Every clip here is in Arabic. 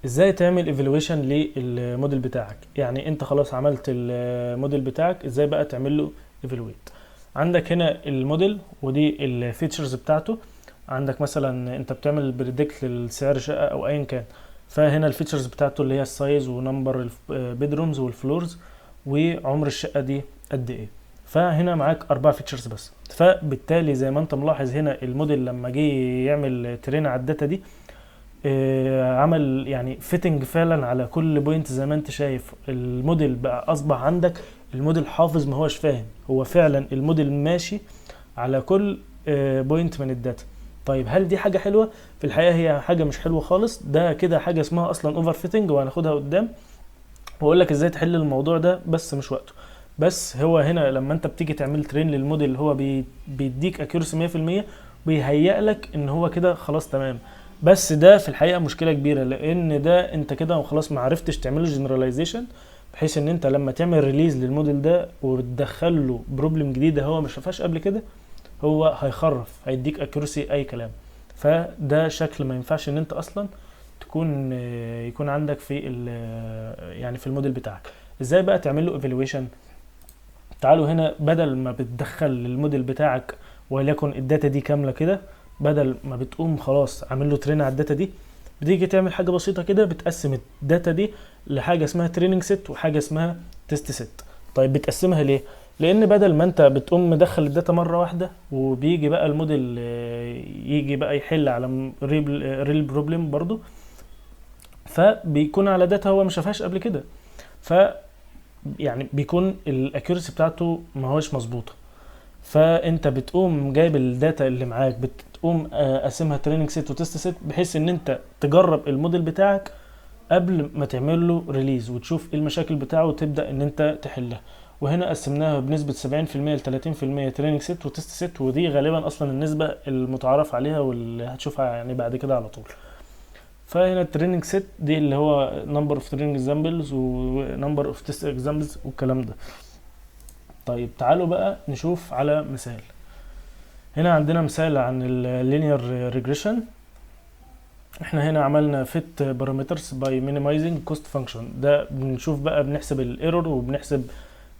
ازاي تعمل ايفالويشن للموديل بتاعك؟ يعني انت خلاص عملت الموديل بتاعك، ازاي بقى تعمل له ايفالويت؟ عندك هنا الموديل ودي الفيتشرز بتاعته. عندك مثلا انت بتعمل بريدكت للسعر شقه او ايا كان، فهنا الفيتشرز بتاعته اللي هي السايز ونمبر البيدرومز والفلورز وعمر الشقه دي قد ايه. فهنا معاك 4 فيتشرز بس، فبالتالي زي ما انت ملاحظ هنا الموديل لما جه يعمل ترين على الداتا دي، عمل يعني فيتنج فعلا على كل بوينت. زي ما انت شايف الموديل بقى اصبح عندك الموديل حافظ، ما هوش فاهم، هو فعلا الموديل ماشي على كل بوينت من الداتا. طيب هل دي حاجة حلوة؟ في الحقيقة هي حاجة مش حلوة خالص، ده كده حاجة اسمها اصلا اوفر فيتنج، وهناخدها قدام واقول لك ازاي تحل الموضوع ده، بس مش وقته. بس هو هنا لما انت بتيجي تعمل ترين للموديل، هو بيديك اكيورسي 100%، بيهيئ لك ان هو كده خلاص تمام. بس ده في الحقيقه مشكله كبيره، لان ده انت كده خلاص ما عرفتش تعمله جنراليزيشن، بحيث ان انت لما تعمل ريليز للموديل ده وتدخل له بروبلم جديده هو ما شافهاش قبل كده، هو هيخرف، هيديك اكيورسي اي كلام. فده شكل ما ينفعش ان انت اصلا يكون عندك في يعني في الموديل بتاعك. ازاي بقى تعمل له ايفالويشن؟ تعالوا هنا، بدل ما بتدخل الموديل بتاعك وليكن الداتا دي كامله كده، بدل ما بتقوم خلاص عامل له ترين على الداتا دي، بتيجي تعمل حاجه بسيطه كده، بتقسم الداتا دي لحاجه اسمها تريننج سيت وحاجه اسمها تيست سيت. طيب بتقسمها ليه؟ لان بدل ما انت بتقوم مدخل الداتا مره واحده وبيجي بقى الموديل يجي بقى يحل على ريل بروبلم برضو، فبيكون على داتا هو ما شافهاش قبل كده، ف يعني بيكون الاكيورسي بتاعته ما هوش مظبوطه. فانت بتقوم جايب الداتا اللي معاك، بتقوم قاسمها تريننج سيت وتست سيت، بحيث ان انت تجرب الموديل بتاعك قبل ما تعمل له ريليز وتشوف ايه المشاكل بتاعه وتبدا ان انت تحلها. وهنا قسمناها بنسبه 70% ل 30% تريننج سيت وتست سيت، ودي غالبا اصلا النسبه المتعارف عليها واللي هتشوفها يعني بعد كده على طول. فهنا التريننج سيت دي اللي هو نمبر اوف تريننج اكزامبلز ونمبر اوف تيست اكزامبلز والكلام ده. طيب تعالوا بقى نشوف على مثال. هنا عندنا مثال عن اللينير ريجريشن. احنا هنا عملنا fit parameters by minimizing cost function. ده بنشوف بقى بنحسب الايرور وبنحسب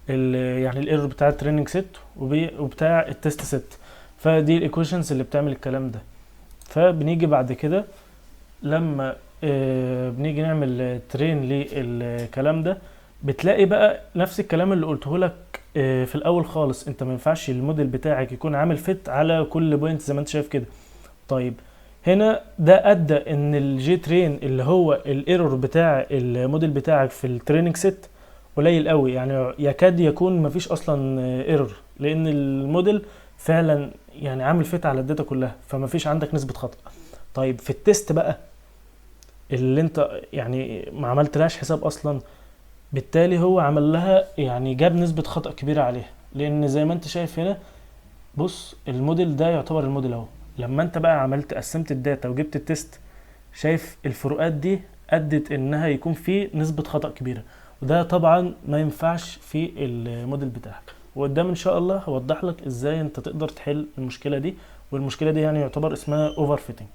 يعني الايرور بتاع التريننج سيت وبتاع التست سيت. فدي الايكويشنز اللي بتعمل الكلام ده. فبنيجي بعد كده لما بنيجي نعمل ترين للكلام ده، بتلاقي بقى نفس الكلام اللي قلته لك في الاول خالص. انت ما ينفعش الموديل بتاعك يكون عامل فيت على كل بوينت زي ما انت شايف كده. طيب هنا ده ادى ان الجي ترين اللي هو الايرور بتاع الموديل بتاعك في التريننج سيت قليل قوي، يعني يكاد يكون ما فيش اصلا ايرور، لان الموديل فعلا يعني عامل فيت على الداتا كلها، فما فيش عندك نسبة خطأ. طيب في التست بقى اللي انت يعني ما عملتلهاش حساب اصلا، بالتالي هو عمل لها يعني جاب نسبة خطأ كبيرة عليها، لان زي ما انت شايف هنا، بص الموديل ده يعتبر الموديل اهو، لما انت بقى عملت قسمت الداتا وجبت التست، شايف الفروقات دي ادت انها يكون في نسبة خطأ كبيرة، وده طبعا ما ينفعش في الموديل بتاعك. وقدام ان شاء الله هوضح لك ازاي انت تقدر تحل المشكلة دي، والمشكلة دي يعني يعتبر اسمها اوفر فيتنج.